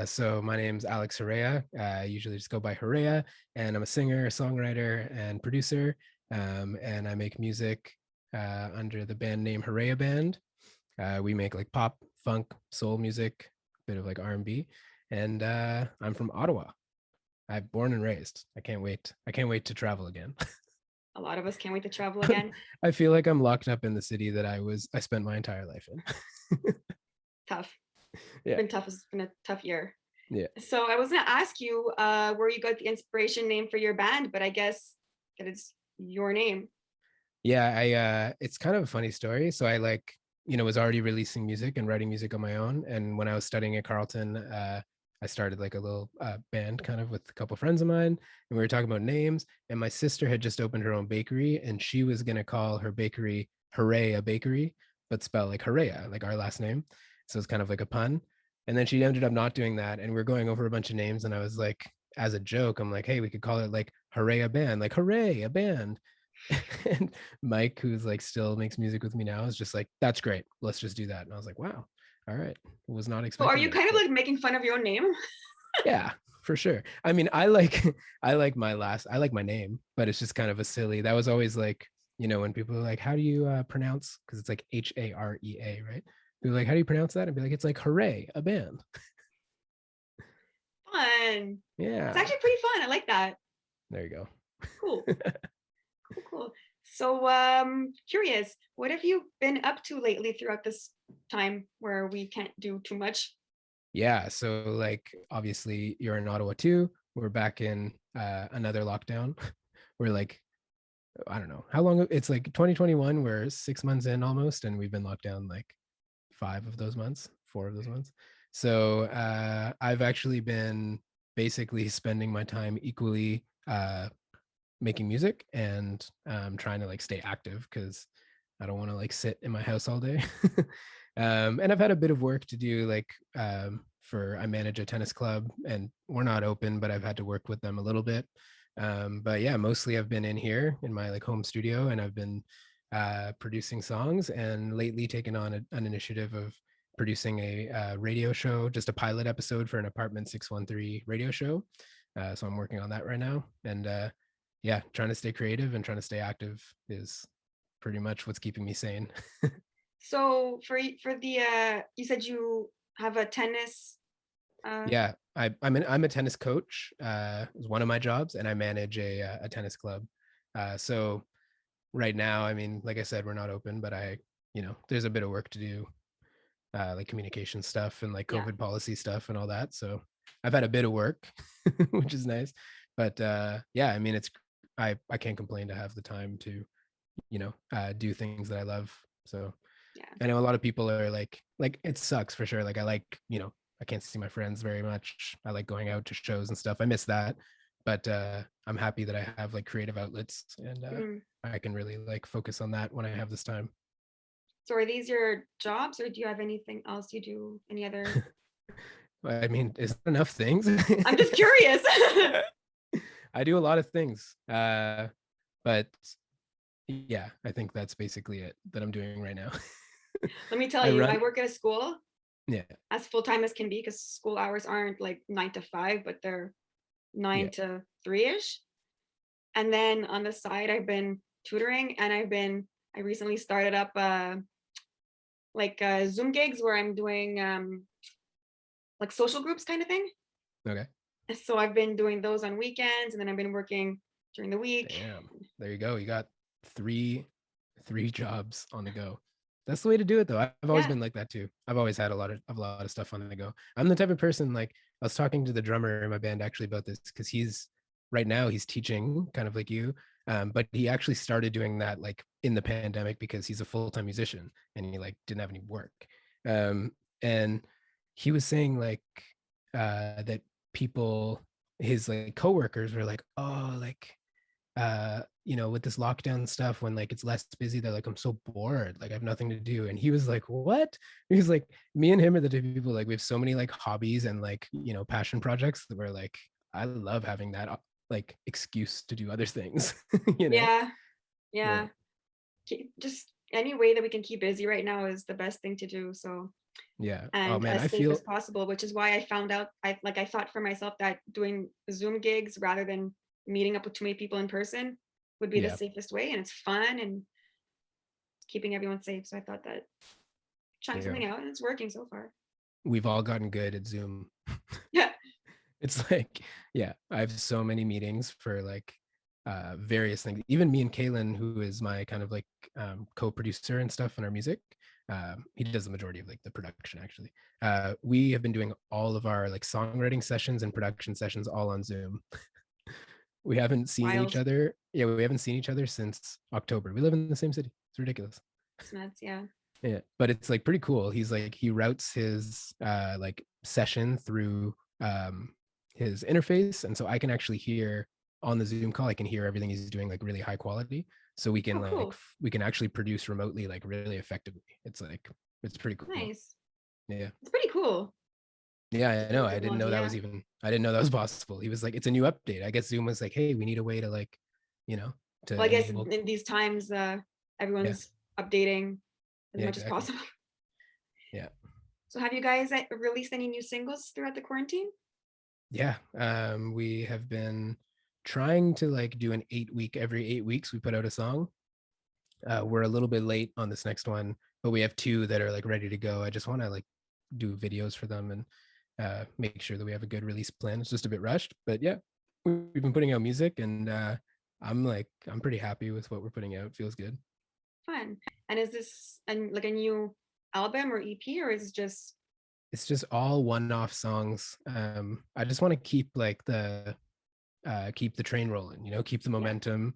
So my name's Alex Harea. I usually just go by Harea, and I'm a singer, songwriter, and producer. And I make music under the band name Harea Band. We make like pop, funk, soul music, a bit of like R&B. And I'm from Ottawa. I'm born and raised. I can't wait. I can't wait to travel again. A lot of us can't wait to travel again. I feel like I'm locked up in the city that I spent my entire life in. Tough. Yeah. It's been tough. It's been a tough year. Yeah. So I was gonna ask you where you got the inspiration name for your band, but I guess that it's your name. Yeah, I it's kind of a funny story. So I was already releasing music and writing music on my own. And when I was studying at Carleton, I started like a little band kind of with a couple friends of mine, and we were talking about names. And my sister had just opened her own bakery, and she was gonna call her bakery Harea Bakery, but spell like Harea, like our last name. So it's kind of like a pun. And then she ended up not doing that, and we are going over a bunch of names, and I was like, as a joke, I'm like, hey, we could call it like Harea Band, like hooray, a band. And Mike, who's like still makes music with me now, is just like, that's great, let's just do that. And I was like, wow, all right, was not So are expecting you that, kind of but like making fun of your own name? yeah, for sure. I mean, I like my name, but it's just kind of a silly, that was always like, when people are like, how do you pronounce, because it's like Harea, right? People are like, how do you pronounce that? And be like, it's like hooray, a band. Fun. It's Yeah, actually pretty fun. I like that. there you go. Cool. Cool. So curious, what have you been up to lately throughout this time where we can't do too much? Yeah, so like obviously you're in Ottawa too, we're back in another lockdown. We're like, I don't know how long, it's like 2021, we're 6 months in almost, and we've been locked down like 5 of those months, 4 of those months. So I've actually been basically spending my time equally making music and trying to like stay active, because I don't want to like sit in my house all day. And I've had a bit of work to do, like I manage a tennis club, and we're not open, but I've had to work with them a little bit. But yeah, mostly I've been in here in my like home studio, and I've been producing songs, and lately taken on an initiative of producing a radio show, just a pilot episode for an Apartment 613 radio show. So I'm working on that right now. And yeah, trying to stay creative and trying to stay active is pretty much what's keeping me sane. So for the you said you have a tennis Yeah, I'm a tennis coach. It's one of my jobs, and I manage a tennis club. So right now, I mean, like I said, we're not open, but there's a bit of work to do, like communication stuff and like yeah. COVID policy stuff and all that. So I've had a bit of work, which is nice. But yeah, I mean, I can't complain to have the time to, do things that I love. So Yeah. I know a lot of people are like it sucks for sure. Like I can't see my friends very much. I like going out to shows and stuff. I miss that. But I'm happy that I have like creative outlets, and Mm. I can really like focus on that when I have this time. So are these your jobs or do you have anything else you do? Any other? I mean, is there enough things? I'm just curious. I do a lot of things. But yeah, I think that's basically it that I'm doing right now. Let me tell I you, I run. work at a school Yeah. as full time as can be because school hours aren't like 9 to 5, but they're Yeah. 9 to 3-ish. And then on the side, I've been tutoring, and I recently started up like Zoom gigs where I'm doing like social groups kind of thing. Okay. So I've been doing those on weekends, and then I've been working during the week. Damn. There you go. You got three jobs on the go. That's the way to do it though. I've always Yeah. been like that too. I've always had a lot of stuff on the go. I'm the type of person, like I was talking to the drummer in my band actually about this, because right now he's teaching kind of like you. But he actually started doing that like in the pandemic because he's a full-time musician and he like didn't have any work. And he was saying like that people, his like coworkers were like, oh, like with this lockdown stuff, when like it's less busy, they're like, I'm so bored, like I have nothing to do. And he was like, what? He's like, me and him are the two people, like we have so many like hobbies and like passion projects that we're like, I love having that like excuse to do other things. you know Yeah. yeah. Yeah. Just any way that we can keep busy right now is the best thing to do. So, Yeah. Oh and man, I as safe as feel possible, which is why I found out, I thought for myself that doing Zoom gigs rather than meeting up with too many people in person would be the yeah, safest way, and it's fun and keeping everyone safe. So I thought that trying yeah. something out, and it's working so far. We've all gotten good at Zoom. Yeah. It's like, yeah, I have so many meetings for like various things. Even me and Kaylin, who is my kind of like co-producer and stuff in our music, he does the majority of like the production actually. We have been doing all of our like songwriting sessions and production sessions all on Zoom. We haven't seen each Wild. other. Yeah, we haven't seen each other since October. We live in the same city. It's ridiculous. It's nuts. Yeah. Yeah, but it's like pretty cool. He's like he routes his like session through his interface, and so I can actually hear on the Zoom call. I can hear everything he's doing like really high quality, so we can Oh, like cool. we can actually produce remotely like really effectively. It's like it's pretty cool. Nice. Yeah. It's pretty cool. Yeah, I know. I didn't know Technology. that Yeah. was even. I didn't know that was possible. He was like, "It's a new update." I guess Zoom was like, "Hey, we need a way to like, you know, to Well, I guess enable." in these times, Yeah, everyone's updating as yeah, much as exactly. possible. Yeah, So, have you guys released any new singles throughout the quarantine? yeah. We have been trying to like do an 8 week. Every 8 weeks, we put out a song. We're a little bit late on this next one, but we have two that are like ready to go. I just want to like do videos for them and make sure that we have a good release plan. It's just a bit rushed, but yeah, we've been putting out music, and I'm pretty happy with what we're putting out. It feels good. Fun. And is this like a new album or EP, or is it just It's just all one-off songs. I just want to keep the train rolling, keep the yeah? momentum,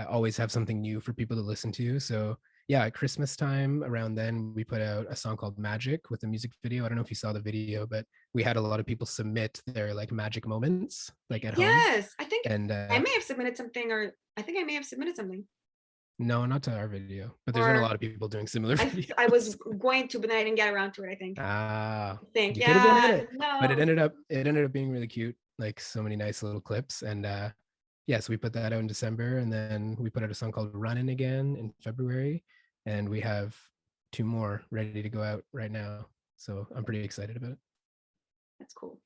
always have something new for people to listen to. So yeah, at Christmas time around then we put out a song called Magic with a music video. I don't know if you saw the video, but we had a lot of people submit their like magic moments like at home. Yes, I think And I may have submitted something, or I think I may have submitted something, no, not to our video, but there's been a or lot of people doing similar I was videos. going to, but then I didn't get around to it. Ah, I think you could have been in yeah, it, but it no, ended up being really cute, like so many nice little clips. And yeah, so we put that out in December, and then we put out a song called Running again in February, and we have two more ready to go out right now. So I'm pretty excited about it. that's cool.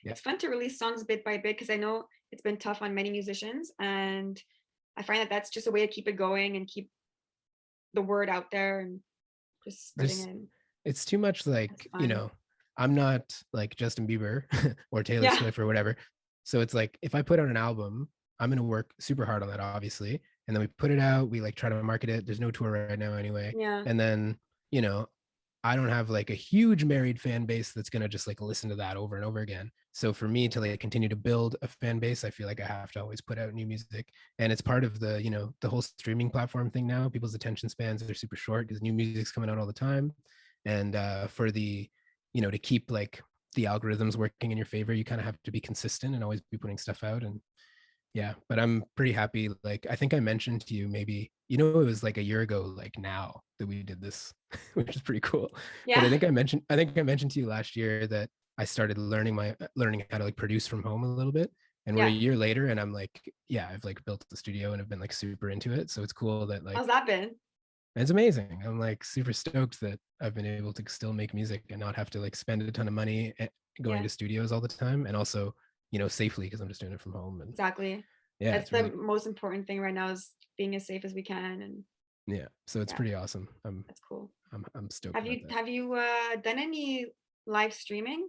Yeah. It's fun to release songs bit by bit because I know it's been tough on many musicians, and I find that that's just a way to keep it going and keep the word out there and just spreading Just it. it's too much It's like, fun. I'm not like Justin Bieber or Taylor Yeah, Swift or whatever. So it's like if I put out an album, I'm gonna work super hard on that, obviously. And then we put it out, we like try to market it. There's no tour right now anyway. yeah, And then, you know, I don't have like a huge married fan base that's gonna just like listen to that over and over again. So for me to like continue to build a fan base, I feel like I have to always put out new music. And it's part of the whole streaming platform thing now. People's attention spans are super short because new music's coming out all the time. And for to keep like the algorithms working in your favor, you kind of have to be consistent and always be putting stuff out. And yeah, but I'm pretty happy. Like I think I mentioned to you maybe, it was like a year ago, like now that we did this, which is pretty cool. But yeah, I think I mentioned to you last year that I started learning how to like produce from home a little bit. And we're a yeah. year later, and I'm like, yeah, I've like built the studio and I've been like super into it. So it's cool that How's like that been? it's amazing. I'm like super stoked that I've been able to still make music and not have to like spend a ton of money going Yeah, to studios all the time, and also safely because I'm just doing it from home. And exactly. yeah, That's it's the really most important thing right now is being as safe as we can, and yeah. So it's yeah, pretty awesome. I'm that's cool. I'm I'm stoked Have about you that. have you done any live streaming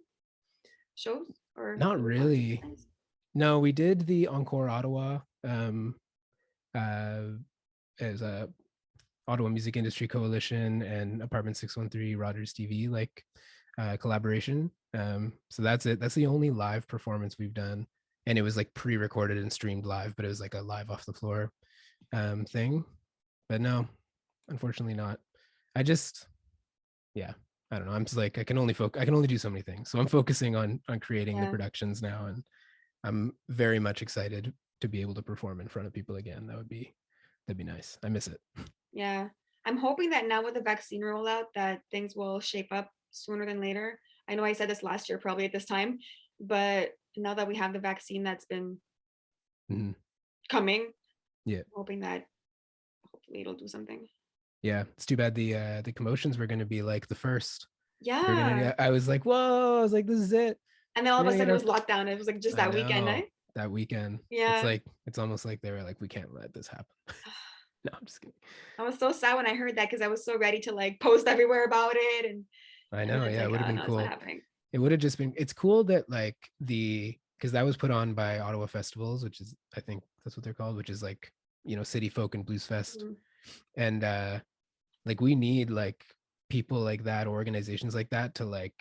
shows or Not really. performances? No, we did the Encore Ottawa uh as a Ottawa Music Industry Coalition and Apartment 613 Rogers TV like collaboration. So that's it. That's the only live performance we've done. And it was like pre-recorded and streamed live, but it was like a live off the floor thing. But no, unfortunately not. I just yeah, I don't know. I'm just like I can only do so many things. So I'm focusing on creating the Yeah, productions now, and I'm very much excited to be able to perform in front of people again. That'd be nice. I miss it. yeah. I'm hoping that now with the vaccine rollout that things will shape up sooner than later. I know I said this last year probably at this time, but now that we have the vaccine that's been Mhm. coming, Yeah. hoping that hopefully it'll do something. Yeah, it's too bad the commotions were going to be like the first. We're gonna Yeah. get, I was like, whoa, I was like, this is it. And then all We're of a gonna sudden get it our was lockdown. It was like just I that weekend, eh? know, that weekend. It's Yeah. like it's almost like they were like, we can't let this happen. No, I'm just kidding. I was so sad when I heard that because I was so ready to like post everywhere about it, I and then know, it's yeah, it like, would have oh been no, it's not cool. happening. It would have just been, it's cool that like because that was put on by Ottawa Festivals, which is, I think that's what they're called, which is like, City Folk and Blues Fest. Mhm. And like we need like people like that, organizations like that to like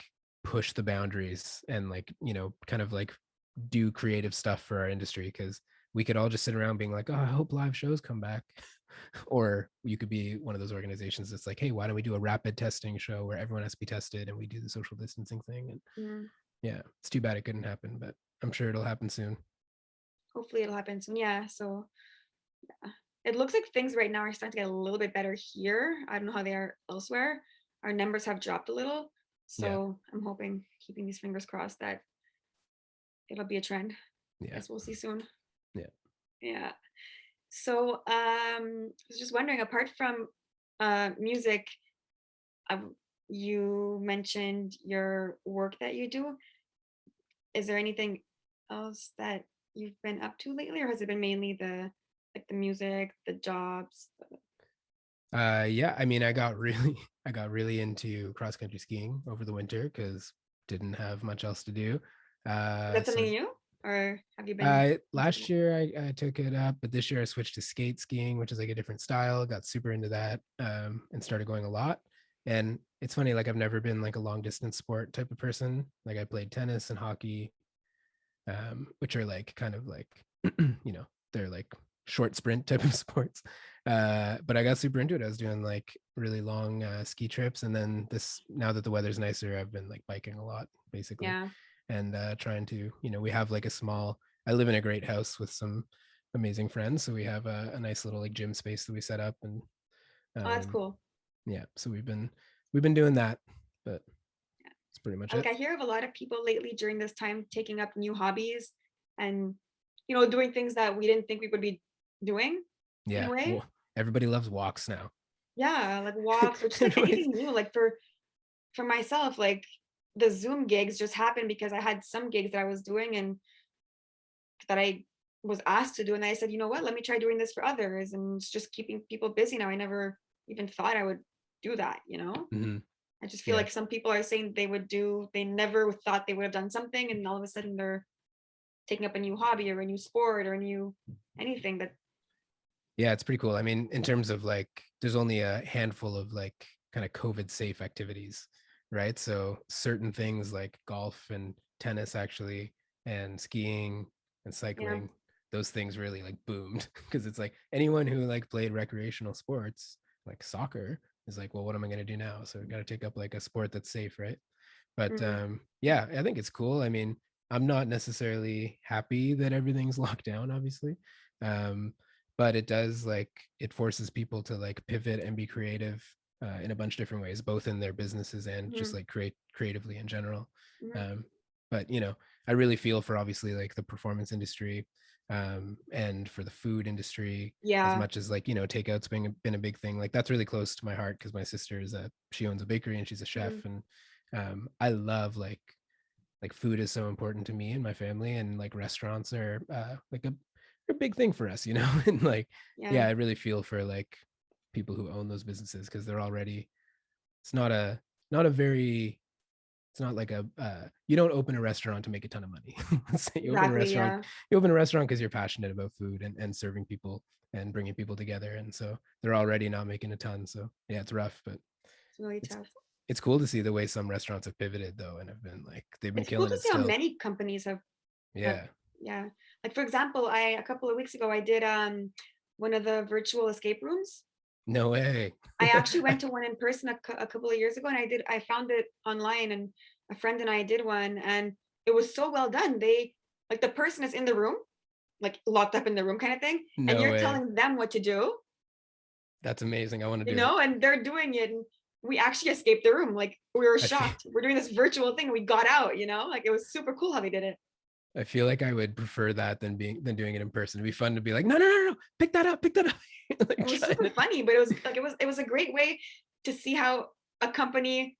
push the boundaries and like, kind of like do creative stuff for our industry, because we could all just sit around being like, oh, I hope live shows come back. Or you could be one of those organizations that's like, hey, why don't we do a rapid testing show where everyone has to be tested and we do the social distancing thing? And Mhm. yeah, it's too bad it couldn't happen, but I'm sure it'll happen soon. Hopefully it'll happen soon. Yeah. So it looks like things right now are starting to get a little bit better here. I don't know how they are elsewhere. Our numbers have dropped a little. Yeah, So I'm hoping, keeping these fingers crossed, that it'll be a trend. yeah, Guess we'll see soon. yeah. Yeah. So I was just wondering, apart from music, you mentioned your work that you do. Is there anything else that you've been up to lately, or has it been mainly the like the music, the jobs? Yeah, I mean, I got really into cross country skiing over the winter because didn't have much else to do. Is that So something new, or have you been into last year I took it up, but this year I switched to skate skiing, which is like a different style. Got super into that, and started going a lot. And it's funny, like I've never been like a long distance sport type of person. Like I played tennis and hockey, which are like kind of like, they're like short sprint type of sports. But I got super into it. I was doing like really long ski trips, and then now that the weather's nicer, I've been like biking a lot basically, Yeah. and trying to, we have like a small. I live in a great house with some amazing friends, so we have a nice little like gym space that we set up, and Oh, that's um, cool. yeah, so we've been doing that, but that's pretty much Like it. I hear of a lot of people lately during this time taking up new hobbies and doing things that we didn't think we would be doing in a Yeah, way. well, everybody loves walks now. Yeah, like walks or just like Everybody's anything new. Like for myself, like the Zoom gigs just happened because I had some gigs that I was doing and that I was asked to do. And I said, you know what, let me try doing this for others. And it's just keeping people busy now. I never even thought I would do that. Mhm. I just feel Yeah. like some people are saying they never thought they would have done something. And all of a sudden they're taking up a new hobby or a new sport or a new anything that, Yeah, it's pretty cool. I mean, in terms of like, there's only a handful of like kind of COVID safe activities, right? So certain things like golf and tennis actually, and skiing and yeah. cycling, those things really like boomed because it's like anyone who like played recreational sports, like soccer, is like, well, what am I going to do now? So I got to take up like a sport that's safe, right? But Mhm. yeah, I think it's cool. I mean, I'm not necessarily happy that everything's locked down, obviously. Um, but it does like it forces people to like pivot and be creative in a bunch of different ways, both in their businesses and just Mhm. like creatively in general. Mhm. Um, but I really feel for obviously like the performance industry, and for the food industry, as Yeah. much as like takeout's been a big thing. Like that's really close to my heart because my sister she owns a bakery and she's a chef, Mhm. and I love like food is so important to me and my family, and like restaurants are like a big thing for us, and like Yeah. yeah, I really feel for like people who own those businesses because they're already it's not a very it's not like a you don't open a restaurant to make a ton of money. Let's say Exactly. Yeah. you open a restaurant because you're passionate about food and serving people and bringing people together, and so they're already not making a ton, so yeah, it's rough, but It's really it's tough. it's cool to see the way some restaurants have pivoted though, and have been like they've been It's cool killing to it see how still. many companies have Yeah. yeah. Like for example, a couple of weeks ago I did one of the virtual escape rooms. No way. I actually went to one in person a couple of years ago, and I found it online, and a friend and I did one, and it was so well done. They like the person is in the room, like locked up in the room kind of thing, and No you're way. telling them what to do, That's amazing. I want to do it. and they're doing it. And we actually escaped the room. Like we were I feel shocked. We're doing this virtual thing. And we got out, like it was super cool how they did it. I feel like I would prefer that than doing it in person. It'd be fun to be like, no, no, no, no, pick that up, pick that up. Like, It was super funny, but it was a great way to see how a company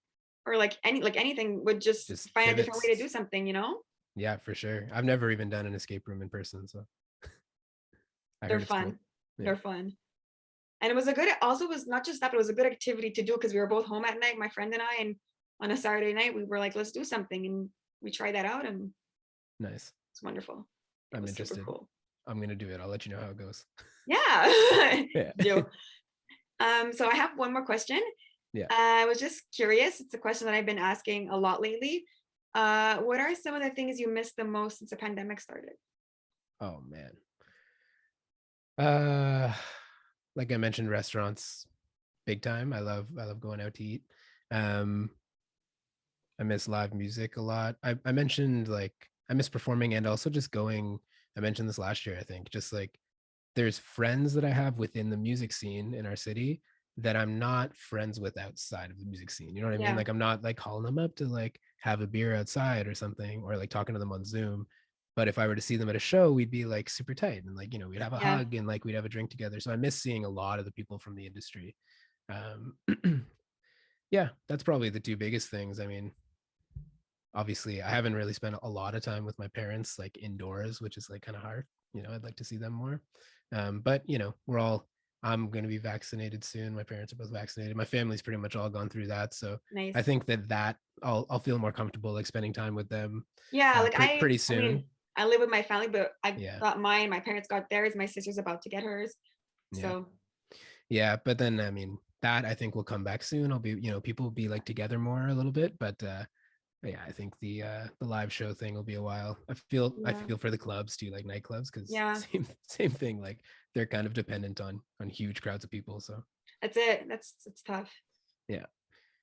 or like anything would just just find a different way to do pivots. something, you know? Yeah, for sure. I've never even done an escape room in person, so I They're heard it's cool. fun. Yeah, They're fun. And it was a good, also was not just that, but it was a good activity to do because we were both home at night, my friend and I, and on a Saturday night we were like, let's do something, and we tried that out, and nice. it's wonderful. It I'm was super interested. cool. I'm gonna do it. I'll let you know how it goes. Yeah. Yeah. Do. So I have one more question. Yeah. I was just curious. It's a question that I've been asking a lot lately. What are some of the things you missed the most since the pandemic started? Oh man. Uh, like I mentioned, restaurants, big time. I love going out to eat. Um, I miss live music a lot. I mentioned like I miss performing and also just going. I mentioned this last year, I think. Just like there's friends that I have within the music scene in our city that I'm not friends with outside of the music scene. You know what I mean? Yeah. Like I'm not like calling them up to like have a beer outside or something or like talking to them on Zoom. But if I were to see them at a show, we'd be like super tight and like, we'd have a Yeah. hug and like we'd have a drink together. So I miss seeing a lot of the people from the industry. Um, yeah, that's probably the two biggest things. I mean, obviously I haven't really spent a lot of time with my parents like indoors, which is like kind of hard. I'd like to see them more. But I'm going to be vaccinated soon. My parents are both vaccinated. My family's pretty much all gone through that. So I Nice. think that I'll feel more comfortable like spending time with them Yeah, like pretty I soon. mean, I live with my family, but I Yeah. got mine. My parents got theirs. My sister's about to get hers. Yeah. So Yeah. But then, I mean, that I think will come back soon. I'll be, people will be like together more a little bit, but yeah, I think the live show thing will be a while. I yeah, feel for the clubs too, like nightclubs, because yeah, same thing. Like they're kind of dependent on huge crowds of people. So that's it. It's tough. yeah,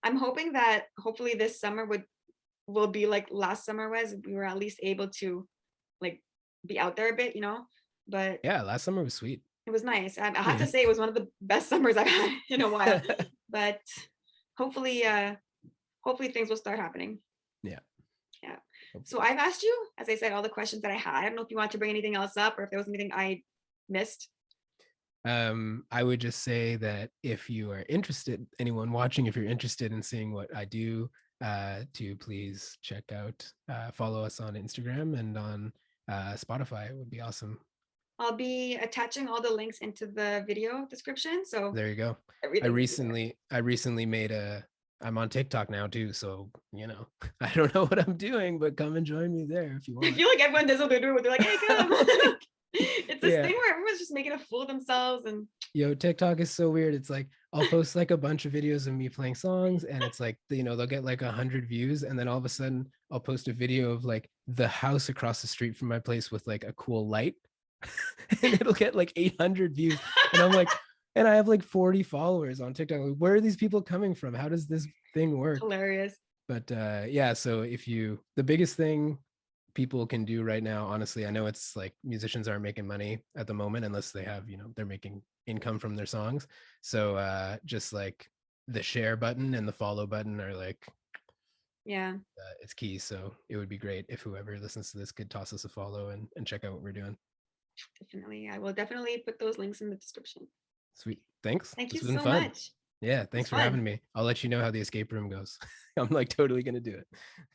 I'm hoping that hopefully this summer will be like last summer was. We were at least able to like be out there a bit, you know. But yeah. Last summer was sweet. it was nice. I have to Yeah, say it was one of the best summers I've had in a while. But hopefully, hopefully things will start happening. yeah. Yeah. So Hopefully. I've asked you, as I said, all the questions that I had. I don't know if you want to bring anything else up or if there was anything I missed. I would just say that if you are interested, anyone watching, if you're interested in seeing what I do, to please check out, follow us on Instagram and on Spotify. It would be awesome. I'll be attaching all the links into the video description. So There you go. I everything will be there. recently I'm on TikTok now too, so I don't know what I'm doing, but come and join me there if you I want. feel like everyone does what they're doing. They're like, hey, come. It's this Yeah. thing where everyone's just making a fool of themselves. And TikTok is so weird. It's like I'll post like a bunch of videos of me playing songs, and it's like they'll get like 100 views, and then all of a sudden I'll post a video of like the house across the street from my place with like a cool light, and it'll get like 800 views, and I'm like, and I have like 40 followers on TikTok. Like, where are these people coming from? How does this thing work? hilarious. But yeah, so the biggest thing people can do right now, honestly, I know it's like musicians aren't making money at the moment unless they have, they're making income from their songs. So just like the share button and the follow button are like, Yeah, it's key. So it would be great if whoever listens to this could toss us a follow and check out what we're doing. definitely. I will definitely put those links in the description. Sweet. Thanks. Thank This you has been so fun. much. Yeah. It was Thanks for fun. having me. I'll let you know how the escape room goes. I'm like totally going to do it.